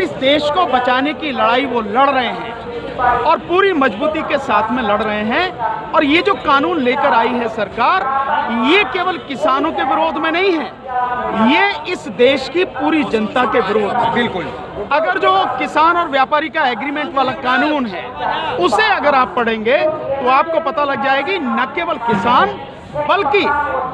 इस देश को बचाने की लड़ाई वो लड़ रहे हैं और पूरी मजबूती के साथ में लड़ रहे हैं। और ये जो कानून लेकर आई है सरकार, ये केवल किसानों के विरोध में नहीं है, ये इस देश की पूरी जनता के विरोध है। बिल्कुल। अगर जो किसान और व्यापारी का एग्रीमेंट वाला कानून है उसे अगर आप पढ़ेंगे तो आपको पता लग जाएगी न केवल किसान बल्कि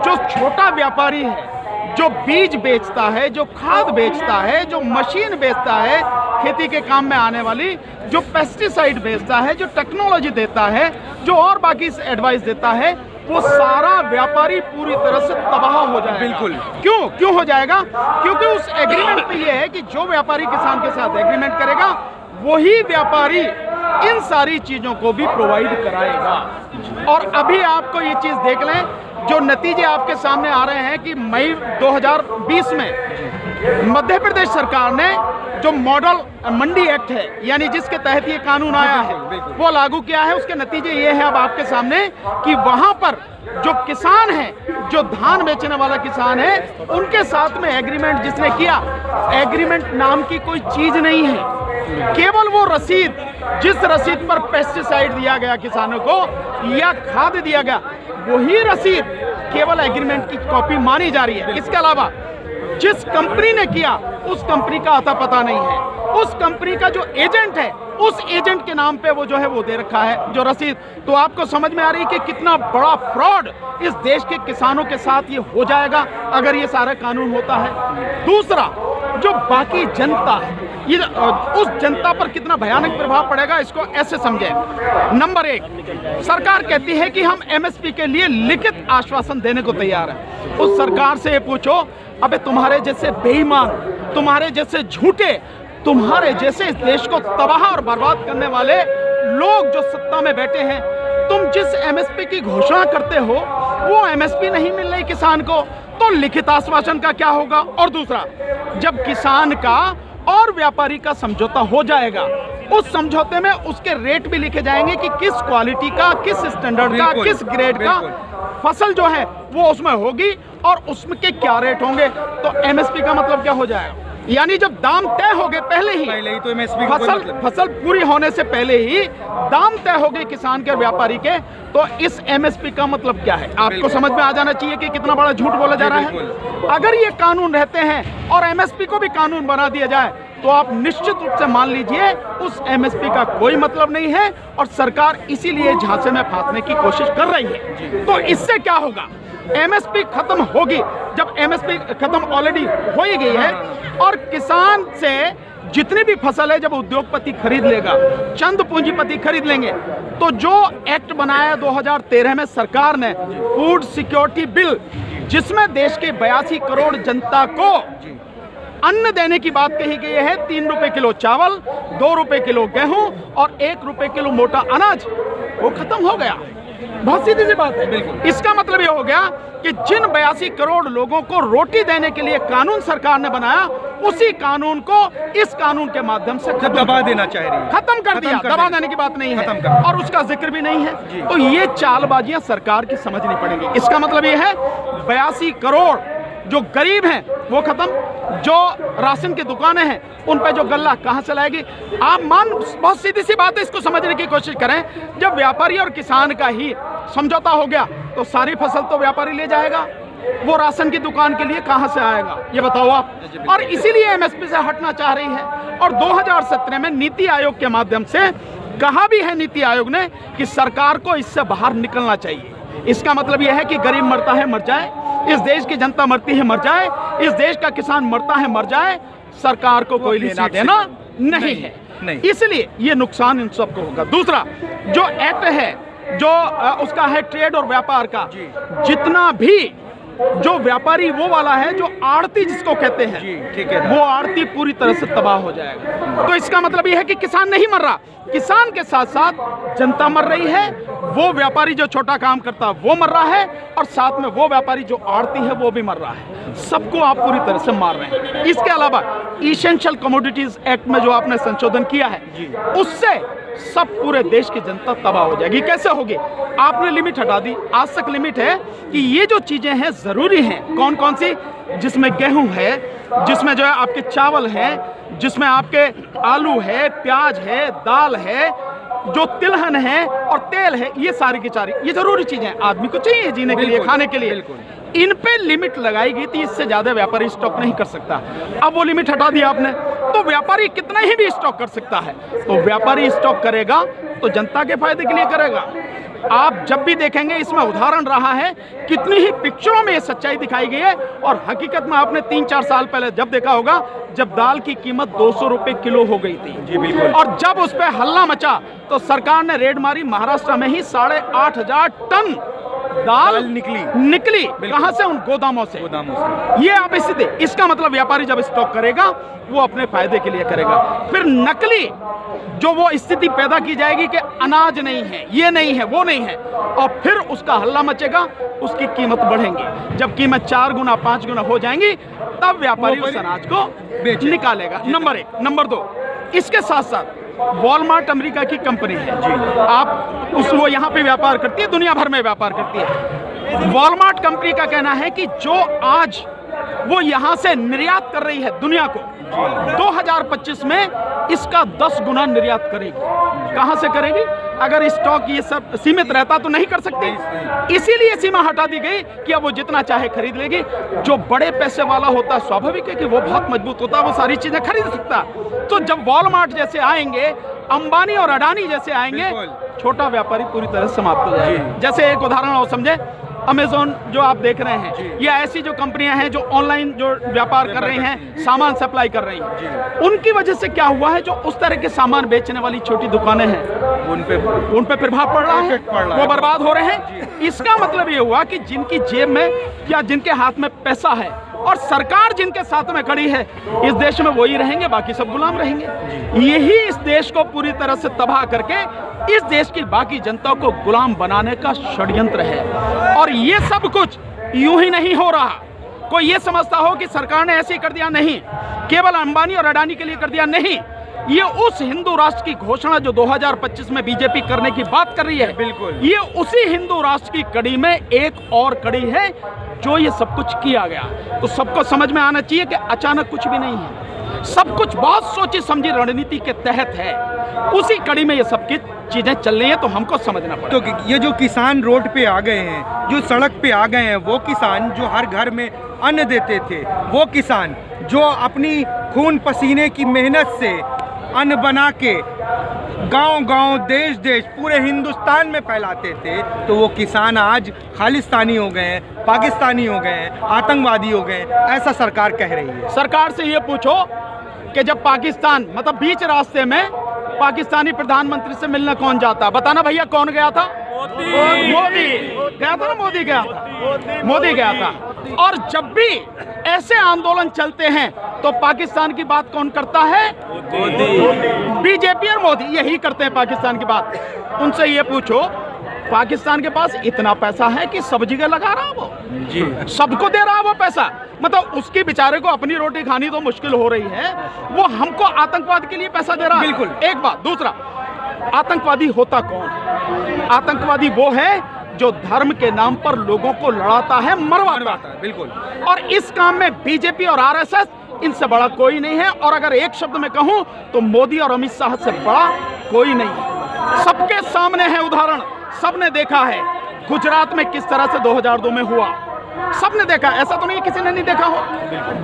जो छोटा व्यापारी है, जो बीज बेचता है, जो खाद बेचता है, जो मशीन बेचता है खेती के काम में आने वाली, जो पेस्टिसाइड बेचता है, जो टेक्नोलॉजी देता है, जो और बाकी एडवाइस देता है, वो सारा व्यापारी पूरी तरह से तबाह हो जाएगा। बिल्कुल। क्यों हो जाएगा? क्योंकि उस एग्रीमेंट में ये है कि जो व्यापारी किसान के साथ एग्रीमेंट करेगा वही व्यापारी इन सारी चीजों को भी प्रोवाइड कराएगा। और अभी आपको ये चीज देख लें, जो नतीजे आपके सामने आ रहे हैं कि मई 2020 में मध्य प्रदेश सरकार ने जो मॉडल मंडी एक्ट है, यानी जिसके तहत ये कानून आया है, वो लागू किया है। उसके नतीजे ये हैं अब आपके सामने कि वहां पर जो किसान है, जो धान बेचने वाला किसान है, उनके साथ में एग्रीमेंट जिसने किया, एग्रीमेंट नाम की कोई चीज नहीं है। केवल वो रसीद, जिस रसीद पर पेस्टिसाइड दिया गया किसानों को या खाद दिया गया, वही रसीद केवल एग्रीमेंट की कॉपी मानी जा रही है। इसके अलावा जिस कंपनी ने किया उस कंपनी का अता पता नहीं है। उस कंपनी का जो एजेंट है, उस एजेंट के नाम पे वो जो है वो दे रखा है जो रसीद। तो आपको समझ में आ रही है कि कितना बड़ा फ्रॉड इस देश के किसानों के साथ ये हो जाएगा अगर ये सारा कानून होता है। दूसरा, जो बाकी जनता है, ये उस जनता पर कितना भयानक प्रभाव पड़ेगा, इसको ऐसे समझें। नंबर 1, सरकार कहती है कि हम एमएसपी के लिए लिखित आश्वासन देने को तैयार हैं। उस सरकार से ये पूछो, अबे तुम्हारे जैसे बेईमान, तुम्हारे जैसे झूठे, तुम्हारे जैसे इस देश को तबाह और बर्बाद करने वाले लोग जो सत्ता में बैठे हैं, तुम जिस एमएसपी की घोषणा करते हो वो एमएसपी नहीं मिल रही किसान को, तो लिखित आश्वासन का क्या होगा? और दूसरा, जब किसान का और व्यापारी का समझौता हो जाएगा, उस समझौते में उसके रेट भी लिखे जाएंगे कि किस क्वालिटी का, किस स्टैंडर्ड का, किस ग्रेड का फसल जो है वो उसमें होगी और उसमें के क्या रेट होंगे। तो एमएसपी का मतलब क्या हो जाएगा? यानी जब दाम तय हो गए पहले ही तो एमएसपी फसल पूरी होने से पहले ही दाम तय हो गए किसान के और व्यापारी के, तो इस एमएसपी का मतलब क्या है? आपको समझ में आ जाना चाहिए कि कितना बड़ा झूठ बोला जा रहा है। अगर ये कानून रहते हैं और एमएसपी को भी कानून बना दिया जाए तो आप निश्चित रूप से मान लीजिए उस एमएसपी का कोई मतलब नहीं है और सरकार इसीलिए झांसे में फांसने की कोशिश कर रही है। तो इससे क्या होगा? एमएसपी खत्म होगी। जब एमएसपी खत्म ऑलरेडी हो ही गई है और किसान से जितनी भी फसल है जब उद्योगपति खरीद लेगा, चंद पूंजीपति खरीद लेंगे, तो जो एक्ट बनाया 2013 में सरकार ने, फूड सिक्योरिटी बिल, जिसमें देश के 82 करोड़ जनता को अन्न देने की बात कही गई है, 3 रुपए किलो चावल, 2 रुपए किलो गेहूं और 1 रुपए किलो मोटा अनाज, वो खत्म हो गया। बहुत सीधी सी बात है। इसका मतलब ये हो गया कि जिन 82 करोड़ लोगों को रोटी देने के लिए कानून सरकार ने बनाया, उसी कानून को इस कानून के माध्यम से दबा देना चाह रही है। खत्म कर दिया। दबा देने की बात नहीं है और उसका जिक्र भी नहीं है। तो ये चालबाजियां सरकार की समझनी पड़ेगी। इसका मतलब ये है 82 करोड़ जो गरीब हैं वो खत्म, जो राशन की दुकानें हैं उन पे जो गल्ला कहां से लाएगी? आप बहुत सीधी सी बात है, इसको समझने की कोशिश करें। जब व्यापारी और किसान का ही समझौता हो गया तो सारी फसल तो व्यापारी ले जाएगा, वो राशन की दुकान के लिए कहां से आएगा ये बताओ आप? और इसीलिए एमएसपी से हटना चाह रही है। और 2017 में नीति आयोग के माध्यम से कहा भी है नीति आयोग ने कि सरकार को इससे बाहर निकलना चाहिए। इसका मतलब यह है कि गरीब मरता है मर जाए, इस देश की जनता मरती है मर जाए, इस देश का किसान मरता है मर जाए, सरकार को कोई लेना देना नहीं है। इसलिए ये नुकसान इन सबको होगा। दूसरा, जो एक्ट है जो उसका है ट्रेड और व्यापार का, जितना भी जो व्यापारी वो वाला है, जो आड़ती जिसको कहते हैं, ठीक है, वो आड़ती पूरी तरह से तबाह हो जाएगा। तो इसका मतलब ये है कि किसान नहीं मर रहा, किसान के साथ साथ जनता मर रही है। वो व्यापारी जो छोटा काम करता है वो मर रहा है और साथ में वो व्यापारी जो आड़ती है वो भी मर रहा है। सबको आप पूरी तरह से मार रहे हैं। इसके अलावा इसेंशियल कमोडिटीज एक्ट में जो आपने संशोधन किया है, उससे सब पूरे देश की जनता तबाह हो जाएगी। कैसे होगी? आपने लिमिट हटा दी। आज तक लिमिट है कि ये जो चीजें हैं जरूरी हैं। कौन कौन सी? जिसमें गेहूं है, जिसमें जो है आपके चावल हैं, जिसमें आपके आलू है, प्याज है, दाल है, जो तिलहन है और तेल है, ये सारी की सारी ये जरूरी चीजें आदमी को चाहिए जीने के लिए, खाने के लिए। इन पे लिमिट लगाई गई थी, इससे ज्यादा व्यापारी स्टॉक नहीं कर सकता। अब वो लिमिट हटा दिया आपने, तो व्यापारी कितना ही भी स्टॉक कर सकता है। तो व्यापारी स्टॉक करेगा तो जनता के फायदे के लिए करेगा। आप जब भी देखेंगे इसमें उदाहरण रहा है, कितनी ही पिक्चरों में ये सच्चाई दिखाई गई है। और हकीकत में आपने 3-4 साल पहले जब देखा होगा, जब दाल की कीमत 200 रुपए किलो हो गई थी जी, बिल्कुल, और जब उस पर हल्ला मचा तो सरकार ने रेड मारी, महाराष्ट्र में ही 8,500 टन दाल निकली कहां से? उन गोदामों से। ये आप स्थिति, इसका मतलब व्यापारी जब स्टॉक करेगा वो अपने फायदे के लिए करेगा। फिर नकली जो वो स्थिति पैदा की जाएगी कि अनाज नहीं है, ये नहीं है, वो नहीं है, और फिर उसका हल्ला मचेगा, उसकी कीमत बढ़ेंगी। जब कीमत 4 गुना 5 गुना हो जाएंगी तब व्यापारी उस अनाज को निकालेगा। नंबर 1। नंबर 2, इसके साथ साथ वॉलमार्ट अमेरिका की कंपनी है जी, आप वो यहाँ पे व्यापार करती है, दुनिया भर में व्यापार करती है। वॉलमार्ट कंपनी का कहना है कि जो आज वो यहाँ से निर्यात कर रही है दुनिया को, 2025 में इसका 10 गुना निर्यात करेगी। कहाँ से करेगी? अगर स्टॉक ये सब सीमित रहता तो नहीं कर सकती, इसीलिए सीमा हटा दी गई कि अब वो जितना चाहे खरीद लेगी। जो बड़े पैसे वाला होता है, स्वाभाविक है कि वो बहुत मजबूत होता है, वो सारी चीजें खरीद सकता। तो जब वॉलमार्ट जैसे आएंगे, अंबानी और अडानी जैसे आएंगे, छोटा व्यापारी पूरी तरह समाप्त हो जाएगा। जैसे एक उदाहरण और समझे, अमेज़न जो आप देख रहे हैं, या ऐसी जो कंपनियां हैं जो ऑनलाइन जो व्यापार कर रही हैं, सामान सप्लाई कर रही हैं, उनकी वजह से क्या हुआ है, जो उस तरह के सामान बेचने वाली छोटी दुकानें हैं उन पे प्रभाव पड़ रहा है, वो बर्बाद हो रहे हैं। इसका मतलब ये हुआ कि जिनकी जेब में या जिनके हाथ में पैसा है और सरकार जिनके साथ में खड़ी है, इस देश में वही रहेंगे, बाकी सब गुलाम रहेंगे। यही इस देश को पूरी तरह से तबाह करके इस देश की बाकी जनता को गुलाम बनाने का षड्यंत्र है। और ये सब कुछ यूं ही नहीं हो रहा। कोई ये समझता हो कि सरकार ने ऐसे ही कर दिया, नहीं, केवल अंबानी और अडानी के लिए कर दिया, नहीं, ये उस हिंदू राष्ट्र की घोषणा जो 2025 में बीजेपी करने की बात कर रही है, बिल्कुल, ये उसी हिंदू राष्ट्र की कड़ी में एक और कड़ी है जो ये सब कुछ किया गया। तो सबको समझ में आना चाहिए कि अचानक कुछ भी नहीं है, सब कुछ बहुत सोची समझी रणनीति के तहत है। उसी कड़ी में ये सब की चीजें चल रही हैं, तो हमको समझना पड़ेगा। तो ये जो किसान रोड पे आ गए हैं, जो सड़क पे आ गए हैं, वो किसान जो हर घर में अन्न देते थे, वो किसान जो अपनी खून पसीने की मेहनत से अन्न बना के गांव-गांव, देश-देश, पूरे हिंदुस्तान में फैलाते थे, तो वो किसान आज खालिस्तानी हो गए हैं, पाकिस्तानी हो गए हैं, आतंकवादी हो गए हैं, ऐसा सरकार कह रही है। सरकार से ये पूछो कि जब पाकिस्तान, मतलब बीच रास्ते में पाकिस्तानी प्रधानमंत्री से मिलने कौन जाता? बताना भैया, कौन गया था? मोदी गया था ना, मोदी गया था। और जब भी ऐसे आंदोलन चलते हैं तो पाकिस्तान की बात कौन करता है? बीजेपी और मोदी यही करते हैं पाकिस्तान की बात। उनसे ये पूछो, पाकिस्तान के पास इतना पैसा है कि सब जगह लगा रहा वो जी, सबको दे रहा वो पैसा, मतलब उसकी बेचारे को अपनी रोटी खानी तो मुश्किल हो रही है, वो हमको आतंकवाद के लिए पैसा दे रहा है। बिल्कुल, एक बात। दूसरा, आतंकवादी होता कौन? आतंकवादी वो है जो धर्म के नाम पर लोगों को लड़ाता है, मरवाता है। बिल्कुल। और इस काम में बीजेपी और आरएसएस इनसे बड़ा कोई नहीं है। और अगर एक शब्द में कहूं तो मोदी और अमित शाह से बड़ा कोई नहीं है। सबके सामने है उदाहरण, सबने देखा है गुजरात में किस तरह से 2002 में हुआ, सबने देखा, ऐसा तो नहीं किसी ने नहीं देखा हो।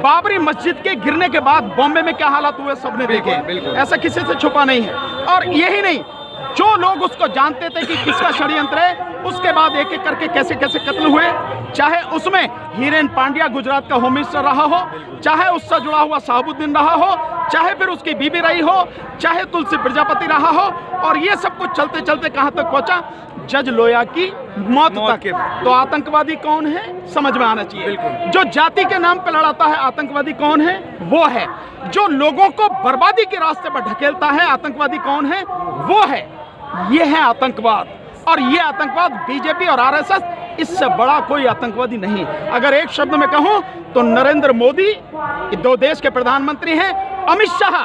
बाबरी मस्जिद के गिरने के बाद बॉम्बे में क्या हालात हुए सबने देखे, ऐसा किसी से छुपा नहीं है। और यही नहीं, जो लोग उसको जानते थे कि किसका षड्यंत्र है, उसके बाद एक एक करके कैसे कैसे कत्ल हुए, चाहे उसमें हीरेन पांड्या गुजरात का होम मिनिस्टर रहा हो, चाहे उससे जुड़ा हुआ शहाबुद्दीन रहा हो, चाहे फिर उसकी बीबी रही हो, चाहे तुलसी प्रजापति रहा हो, और ये सब कुछ चलते चलते कहां तक पहुंचा? जज लोया की मौत तक। तो आतंकवादी कौन है समझ में आना चाहिए। जो जाति के नाम पर लड़ाता है, आतंकवादी कौन है? वो है जो लोगों को बर्बादी के रास्ते पर ढकेलता है, आतंकवादी कौन है? वो है, ये है आतंकवाद। और ये आतंकवाद बीजेपी और आरएसएस, इससे बड़ा कोई आतंकवादी नहीं। अगर एक शब्द में कहूं तो नरेंद्र मोदी दो देश के प्रधानमंत्री हैं, अमित शाह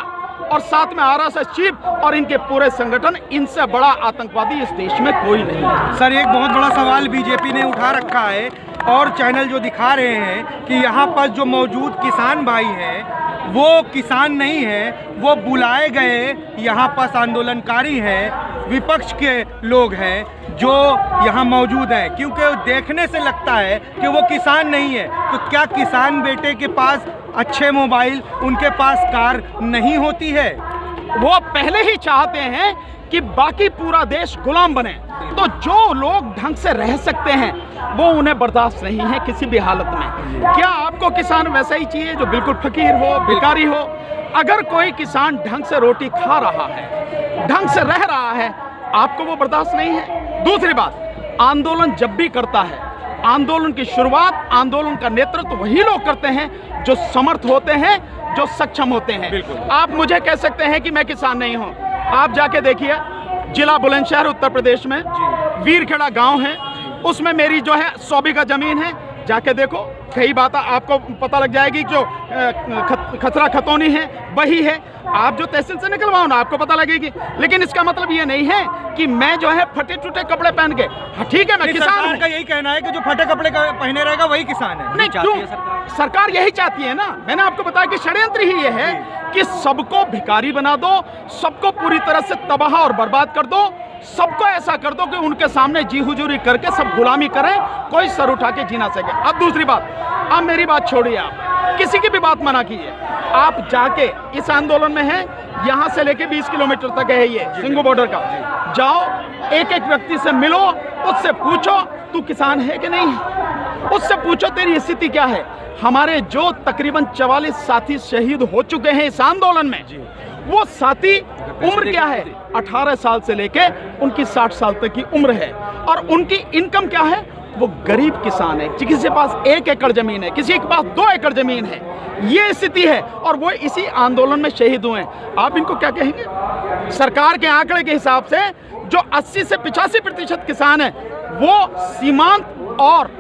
और साथ में आरएसएस चीफ और इनके पूरे संगठन, इनसे बड़ा आतंकवादी इस देश में कोई नहीं है। सर, एक बहुत बड़ा सवाल बीजेपी ने उठा रखा है और चैनल जो दिखा रहे हैं कि यहाँ पर जो मौजूद किसान भाई हैं वो किसान नहीं है, वो बुलाए गए यहाँ पास आंदोलनकारी हैं, विपक्ष के लोग हैं जो यहाँ मौजूद हैं, क्योंकि देखने से लगता है कि वो किसान नहीं है। तो क्या किसान बेटे के पास अच्छे मोबाइल, उनके पास कार नहीं होती है? वो पहले ही चाहते हैं कि बाकी पूरा देश गुलाम बने। तो जो लोग ढंग से रह सकते हैं वो उन्हें बर्दाश्त नहीं है किसी भी हालत में। क्या आपको किसान वैसा ही चाहिए जो बिल्कुल फकीर हो, भिखारी हो? अगर कोई किसान ढंग से रोटी खा रहा है, ढंग से रह रहा है, आपको वो बर्दाश्त नहीं है? दूसरी बात, आंदोलन जब भी करता है, आंदोलन की शुरुआत, आंदोलन का नेतृत्व वही लोग करते हैं जो समर्थ होते हैं, जो सक्षम होते हैं। आप मुझे कह सकते हैं कि मैं किसान नहीं हूं। आप जाके देखिए, जिला बुलंदशहर उत्तर प्रदेश में वीरखेड़ा गांव है, उसमें मेरी जो है 100 बीघा जमीन है। जाके देखो, कई बात आपको पता लग जाएगी। जो खतरा खतौनी है वही है। आप जो तहसील से निकलवाओ ना, आपको पता लगेगी। लेकिन इसका मतलब ये नहीं है कि मैं जो है फटे टूटे कपड़े पहन के, हाँ ठीक है मैं किसान हूं। का यही कहना है कि जो फटे कपड़े पहने रहेगा वही किसान है। नहीं, क्यों? सरकार यही चाहती है ना। मैंने आपको बताया कि षड्यंत्र ही ये है कि सबको भिखारी बना दो, सबको पूरी तरह से तबाह और बर्बाद कर दो, सबको ऐसा कर दो कि उनके सामने जी हुजूरी करके सब गुलामी करें, कोई सर उठा के जी ना सके। अब दूसरी बात, अब मेरी बात छोड़िए, आप किसी की भी बात मना कीजिए। आप जाके इस आंदोलन में हैं, यहाँ से लेके 20 किलोमीटर तक है ये सिंगू बॉर्डर का। जाओ, एक एक व्यक्ति से मिलो, उससे पूछो तू किसान है कि नहीं है, उससे पूछो तेरी स्थिति क्या है। हमारे जो तकरीबन 44 साथी शहीद हो चुके हैं इस आंदोलन में, वो साथी उम्र क्या है? 18 साल से लेके उनकी 60 साल तक की उम्र है। और उनकी इनकम क्या है? वो गरीब किसान है। किसी के पास 1 एकड़ जमीन है, किसी के पास 2 एकड़ जमीन है। ये स्थिति है और वो इसी आंदोलन में शहीद हुए हैं। आप इनको क्या कहेंगे? सरकार के आंकड़े के हिसाब से जो 80 से 85% किसान है वो सीमांत और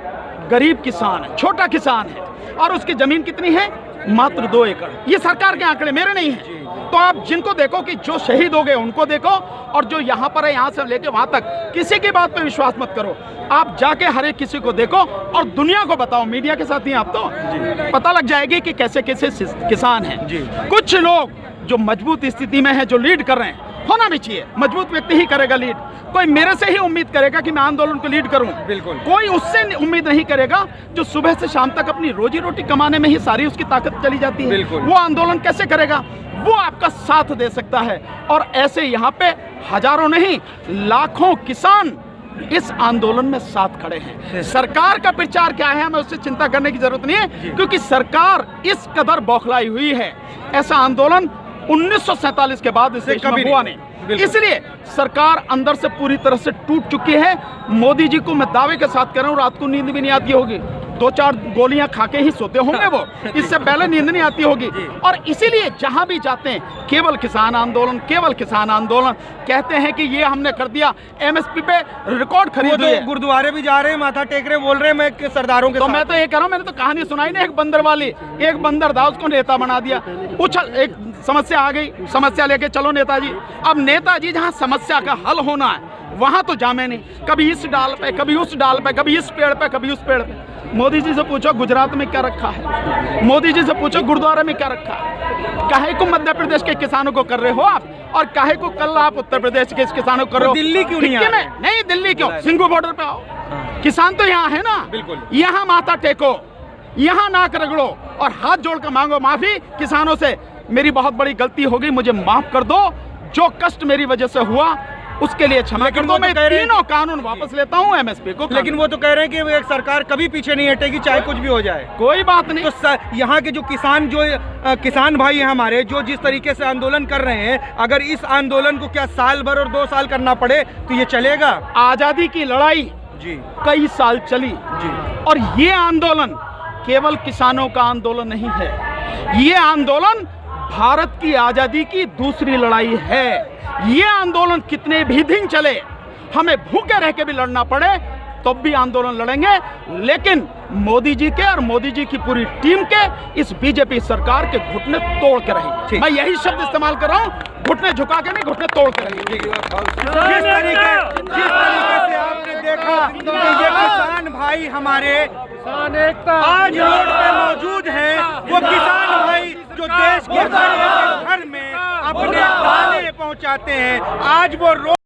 गरीब किसान है, छोटा किसान है। और उसकी जमीन कितनी है? मात्र 2 एकड़। ये सरकार के आंकड़े, मेरे नहीं हैं। तो आप जिनको देखो कि जो शहीद हो गए उनको देखो, और जो यहाँ पर है यहाँ से लेके वहाँ तक, किसी की बात पे विश्वास मत करो। आप जाके हर एक किसी को देखो और दुनिया को बताओ। मीडिया के साथ ही आप तो पता लग जाएगी कि कैसे कैसे किसान हैं। कुछ लोग जो मजबूत स्थिति में है, जो लीड कर रहे हैं, होना भी चाहिए। मजबूत व्यक्ति ही करेगा लीड। कोई मेरे से ही उम्मीद करेगा कि मैं आंदोलन को लीड करूं, बिल्कुल कोई उससे उम्मीद नहीं करेगा जो सुबह से शाम तक अपनी रोजी रोटी कमाने में ही सारी उसकी ताकत चली जाती है। वो आंदोलन कैसे करेगा? वो आपका साथ दे सकता है। और ऐसे यहाँ पे हजारों नहीं, लाखों किसान इस आंदोलन में साथ खड़े हैं। सरकार का प्रचार क्या है, हमें उससे चिंता करने की जरूरत नहीं है, क्योंकि सरकार इस कदर बौखलाई हुई है। ऐसा आंदोलन 1947 के बाद इसे कभी हुआ नहीं। इसलिए सरकार अंदर से पूरी तरह से टूट चुकी है। मोदी जी को मैं दावे के साथ कह रहा हूँ, रात को नींद भी नहीं आती होगी, 2-4 गोलियां खा के ही सोते होंगे वो, इससे पहले नींद नहीं आती होगी। और इसीलिए जहां भी जाते हैं केवल किसान आंदोलन, केवल किसान आंदोलन कहते हैं कि ये हमने कर दिया। एमएसपी पे रिकॉर्ड खरीद लिए, गुरुद्वारे भी जा रहे हैं, माथा टेक रहे, बोल रहे हैं मैं सरदारों के तो मैं तो ये कह रहा हूँ, मैंने तो कहानी सुनाई ना एक बंदर वाली। एक बंदर था, उसको नेता बना दिया। उछल, एक समस्या आ गई, समस्या लेके चलो नेताजी। अब नेताजी जहाँ समस्या का हल होना है वहां तो जामे नहीं, कभी इस डाल पे, कभी उस डाल पे, कभी इस पेड़ पे, कभी उस पेड़ पे। मोदी जी से पूछो गुजरात में क्या रखा है, मोदी जी से पूछो गुरुद्वारा में क्या रखा है। काहे को मध्य प्रदेश के किसानों को कर रहे हो आप, और काहे को कल आप उत्तर प्रदेश के किसानों को कर रहे हो? दिल्ली क्यों नहीं आ रहे? नहीं, दिल्ली क्यों? सिंगू बॉर्डर पे आओ, किसान तो यहाँ है ना। बिल्कुल, यहाँ माथा टेको, यहाँ नाक रगड़ो और हाथ जोड़ कर मांगो माफी किसानों से। मेरी बहुत बड़ी गलती हो गई, मुझे माफ कर दो। जो कष्ट मेरी वजह से हुआ उसके लिए क्षमा कर दो। मैं तीनों कानून वापस लेता हूँ, एमएसपी को। लेकिन वो तो कह रहे हैं कि एक सरकार कभी पीछे नहीं हटेगी, चाहे कुछ भी हो जाए। कोई बात नहीं। तो यहाँ के जो किसान भाई हैं हमारे, जो जिस तरीके से आंदोलन कर रहे हैं, अगर इस आंदोलन को क्या साल भर और 2 साल करना पड़े तो ये चलेगा? आजादी की लड़ाई कई साल चली और ये आंदोलन केवल किसानों का आंदोलन नहीं है। ये आंदोलन भारत की आजादी की दूसरी लड़ाई है। ये आंदोलन कितने भी दिन चले, हमें भूखे रह के भी लड़ना पड़े तो भी आंदोलन लड़ेंगे, लेकिन मोदी जी के और मोदी जी की पूरी टीम के, इस बीजेपी सरकार के घुटने तोड़ के रहेंगे। मैं यही शब्द इस्तेमाल कर रहा हूँ, घुटने झुका के नहीं, घुटने तोड़ के रहेंगे। जिस तरीके से आपने देखा कि ये किसान भाई हमारे आज रोड पे मौजूद हैं, वो किसान भाई जो देश के घर में अपने दाने पहुंचाते हैं, आज वो